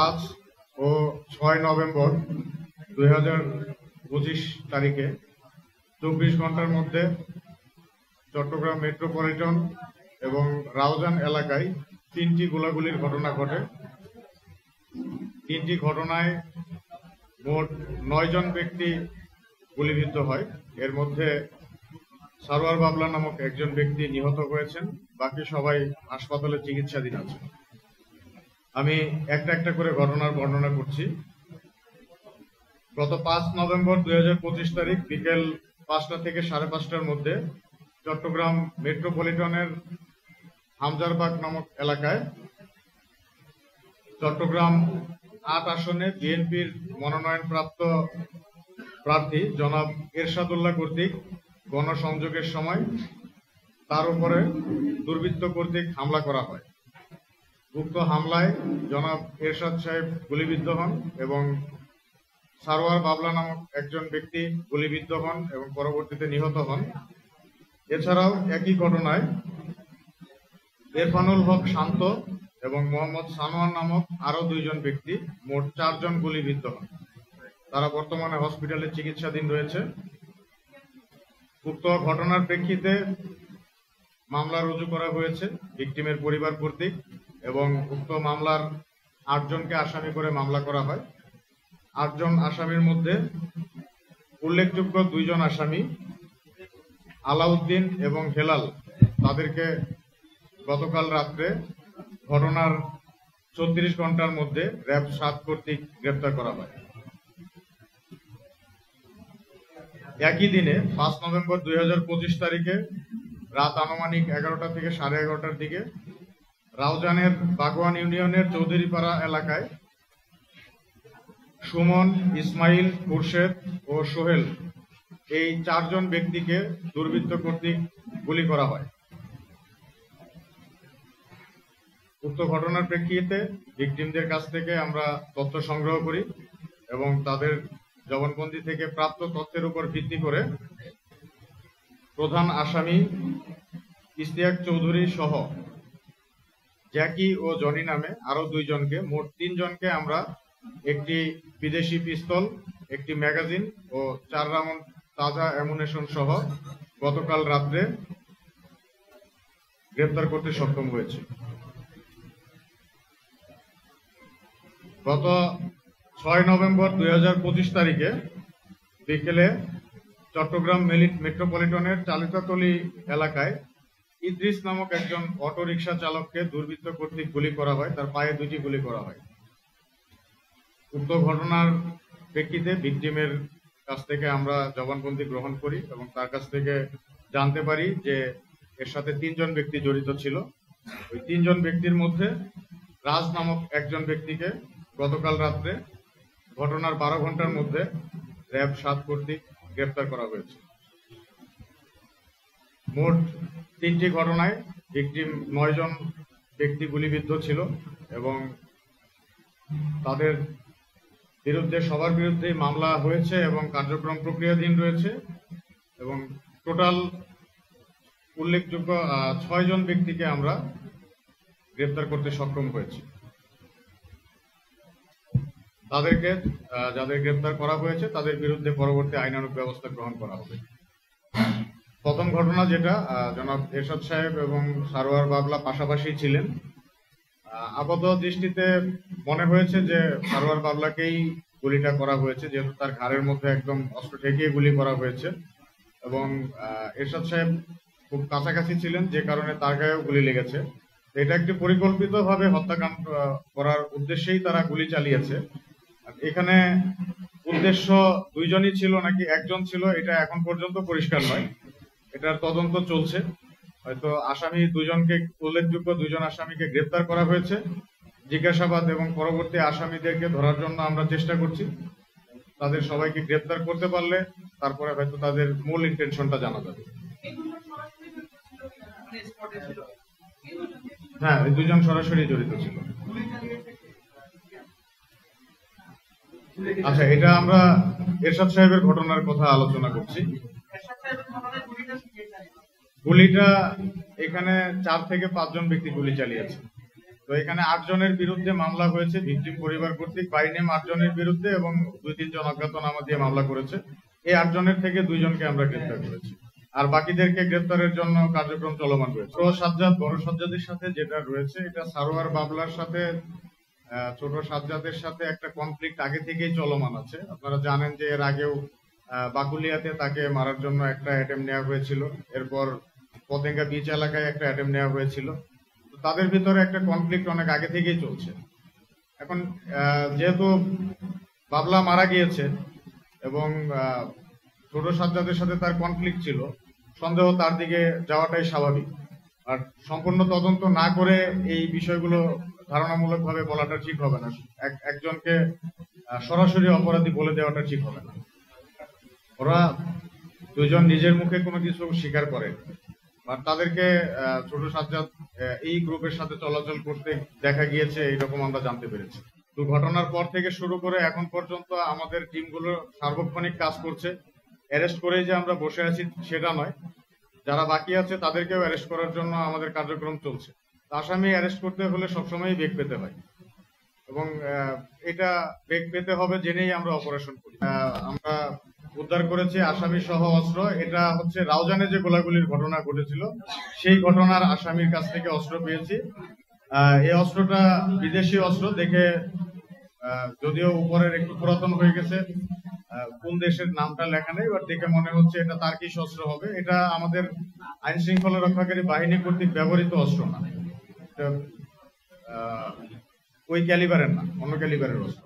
5 ও 6 November 2025 তারিখে 24 ঘন্টার মধ্যে চট্টগ্রাম মেট্রোপলিটন এবং রাউজান এলাকায় 3টি গোলাগুলির ঘটনা ঘটে। 3টি ঘটনায় মোট 9 জন ব্যক্তি গুলিবিদ্ধ হয়। এর মধ্যে সারোয়ার বাবলা নামক একজন ব্যক্তি নিহত হয়েছেন, বাকি সবাই হাসপাতালে চিকিৎসাধীন আছে। আমি একটা একটা করে ঘটনার বর্ণনা করছি। গত 5 নভেম্বর 2025 তারিখ বিকেল 5টা থেকে 5:30টার মধ্যে চট্টগ্রাম মেট্রোপলিটনের হামজারবাগ নামক এলাকায় চট্টগ্রাম 8 আসনে বিএনপির মনোনয়নপ্রাপ্ত প্রার্থী জনাব এরশাদুল্লাহ কর্তৃক গণসংযোগের সময় তার উপরে দুর্বৃত্ত কর্তৃক হামলা করা হয়। উক্ত হামলায় জনাব এরশাদ সাহেব গুলিবিদ্ধ হন এবং সারোয়ার বাবলা নামক একজন ব্যক্তি গুলিবিদ্ধ হন এবং পরবর্তীতে নিহত হন। এছাড়াও একই ঘটনায় ইরফানুল হক শান্ত এবং মোহাম্মদ সানোয়ার নামক আরো 2 জন ব্যক্তি, মোট 4 জন গুলিবিদ্ধ হন। তারা বর্তমানে হসপিটালে চিকিৎসাধীন রয়েছে। উক্ত ঘটনার প্রেক্ষিতে মামলা রুজু করা হয়েছে ভিকটিমের পরিবার কর্তৃক এবং উক্ত মামলার 8 জনকে আসামি করে মামলা করা হয়। 8 জন আসামির মধ্যে উল্লেখযোগ্য 2 জন আসামি আলাউদ্দিন এবং হেলাল, তাদেরকে গতকাল রাত্রে ঘটনার 34 ঘন্টার মধ্যে র্যাব 7 কর্তৃক গ্রেপ্তার করা হয়। একই দিনে 5 নভেম্বর 2025 তারিখে রাত আনুমানিক 11টা থেকে 11:30টার দিকে রাউজানের বাগওয়ান ইউনিয়নের চৌধুরীপাড়া এলাকায় সুমন, ইসমাইল, খুরশেদ ও সোহেল এই 4 জন ব্যক্তিকে দুর্বৃত্ত কর্তৃক গুলি করা হয়। উক্ত ঘটনার প্রেক্ষিতে ভিকটিমদের কাছ থেকে আমরা তথ্য সংগ্রহ করি এবং তাদের জবানবন্দি থেকে প্রাপ্ত তথ্যের উপর ভিত্তি করে প্রধান আসামি ইশতিয়াক চৌধুরী সহ জ্যাকি ও জনি নামে আরো 2 জনকে, মোট 3 জনকে আমরা একটি বিদেশি পিস্তল, একটি ম্যাগাজিন ও 4 রাউন্ড তাজা অ্যামুনেশন সহ গতকাল রাত্রে গ্রেপ্তার করতে সক্ষম হয়েছে। গত 6 নভেম্বর 2025 তারিখে বিকেলে চট্টগ্রাম মেট্রোপলিটনের চালিতাতলী এলাকায় ইদ্রিস নামক একজন অটোরিকশা চালককে দুর্বৃত্ত কর্তৃক গুলি করা হয়, তার পায়ে 2টি গুলি করা হয়। উক্ত ঘটনার প্রেক্ষিতে ভিকটিমের কাছ থেকে আমরা জবানবন্দি গ্রহণ করি এবং তার কাছ থেকে জানতে পারি যে এর সাথে 3 জন ব্যক্তি জড়িত ছিল। ওই 3 জন ব্যক্তির মধ্যে রাজ নামক একজন ব্যক্তিকে গতকাল রাত্রে ঘটনার 12 ঘন্টার মধ্যে র্যাব 7 কর্তৃক গ্রেপ্তার করা হয়েছে। মোট 3টি ঘটনায় ভিকটিম 9 জন ব্যক্তি গুলিবিদ্ধ ছিল এবং তাদের বিরুদ্ধে সবার বিরুদ্ধেই মামলা হয়েছে এবং কার্যক্রম প্রক্রিয়াধীন রয়েছে এবং টোটাল উল্লেখযোগ্য 6 জন ব্যক্তিকে আমরা গ্রেপ্তার করতে সক্ষম হয়েছি। তাদেরকে যাদের গ্রেপ্তার করা হয়েছে তাদের বিরুদ্ধে পরবর্তী আইনানুগ ব্যবস্থা গ্রহণ করা হবে। প্রথম ঘটনা যেটা, জনাব এরশাদ সাহেব এবং সারোয়ার বাবলা পাশাপাশি ছিলেন। আপাত দৃষ্টিতে মনে হয়েছে যে সারোয়ার বাবলাকেই গুলিটা করা হয়েছে, যেহেতু তার ঘাড়ের মধ্যে একদম অস্ত্র ঠেকিয়ে গুলি করা হয়েছে এবং এরশাদ সাহেব খুব কাছাকাছি ছিলেন, যে কারণে তার গায়েও গুলি লেগেছে। এটা একটি পরিকল্পিতভাবে হত্যাকাণ্ড করার উদ্দেশ্যেই তারা গুলি চালিয়েছে। এখানে উদ্দেশ্য 2 জনই ছিল নাকি 1 জন ছিল এটা এখন পর্যন্ত পরিষ্কার নয়, এটার তদন্ত চলছে। হয়তো আসামি 2 জনকে, উল্লেখযোগ্য 2 জন আসামিকে গ্রেপ্তার করা হয়েছে। জিজ্ঞাসাবাদ এবং পরবর্তী আসামিদেরকে ধরার জন্য আমরা চেষ্টা করছি। তাদের সবাইকে গ্রেপ্তার করতে পারলে তারপরে হয়তো তাদের মূল ইন্টেনশনটা জানা যাবে। হ্যাঁ, 2 জন সরাসরি জড়িত ছিল। আচ্ছা, এটা আমরা এরশাদ সাহেবের ঘটনার কথা আলোচনা করছি। গুলিটা এখানে 4 থেকে 5 জন ব্যক্তি গুলি চালিয়েছে। তো এখানে 8 জনের বিরুদ্ধে মামলা হয়েছে ভিকটিম পরিবার কর্তৃক, বাই নেম 8 জনের বিরুদ্ধে, এবং 2-3 জন অজ্ঞাতনামা দিয়ে মামলা করেছে। এই 8 জনের থেকে 2 জনকে আমরা গ্রেফতার করেছি, আর বাকিদেরকে গ্রেফতারের জন্য কার্যক্রম চলমান রয়েছে। ছোট সাজ্জাদ বড় সাজ্জাদের সাথে যেটা রয়েছে, এটা সারোয়ার বাবলার সাথে ছোট সাজ্জাদের সাথে একটা কনফ্লিক্ট আগে থেকেই চলমান আছে। আপনারা জানেন যে এর আগেও বাকুলিয়াতে তাকে মারার জন্য একটা অ্যাটেম্প নেওয়া হয়েছিল, এরপর পতেঙ্গা বিচ এলাকায় একটা অ্যাটেম্প নেওয়া হয়েছিল। তাদের ভিতরে একটা কনফ্লিক্ট অনেক আগে থেকেই চলছে। এখন যেহেতু বাবলা মারা গিয়েছে এবং ছোট সাজ্জাদের সাথে তার কনফ্লিক্ট ছিল, সন্দেহ তার দিকে যাওয়াটাই স্বাভাবিক। আর সম্পূর্ণ তদন্ত না করে এই বিষয়গুলো ধারণামূলকভাবে বলাটা ঠিক হবে না, একজনকে সরাসরি অপরাধী বলে দেওয়াটা ঠিক হবে না। ওরা দুজন নিজের মুখে কোনো কিছু স্বীকার করে, আর তাদেরকে ছোট সাজ্জাদ এই গ্রুপের সাথে চলাচল করতে দেখা গিয়েছে, এইরকম আমরা জানতে পেরেছি। তো ঘটনার পর থেকে শুরু করে এখন পর্যন্ত আমাদের টিমগুলো সার্বক্ষণিক কাজ করছে। অ্যারেস্ট করেই যে আমরা বসে আছি সেটা নয়, যারা বাকি আছে তাদেরকেও অ্যারেস্ট করার জন্য আমাদের কার্যক্রম চলছে। আসামি অ্যারেস্ট করতে হলে সবসময় বেগ পেতে হয়, এবং এটা বেগ পেতে হবে জেনেই আমরা অপারেশন করি। আমরা উদ্ধার করেছি আসামি সহ অস্ত্র। এটা হচ্ছে রাউজানে যে গোলাগুলির ঘটনা ঘটেছিল, সেই ঘটনার আসামির কাছ থেকে অস্ত্র পেয়েছি। এই অস্ত্রটা বিদেশি অস্ত্র দেখে, যদিও উপরের একটু পুরাতন হয়ে গেছে, কোন দেশের নামটা লেখা নেই, বাট দেখে মনে হচ্ছে এটা তার্কিশ অস্ত্র হবে। এটা আমাদের আইন শৃঙ্খলা রক্ষাকারী বাহিনী কর্তৃক ব্যবহৃত অস্ত্র না, ওই ক্যালিবারের না, অন্য ক্যালিবারের অস্ত্র।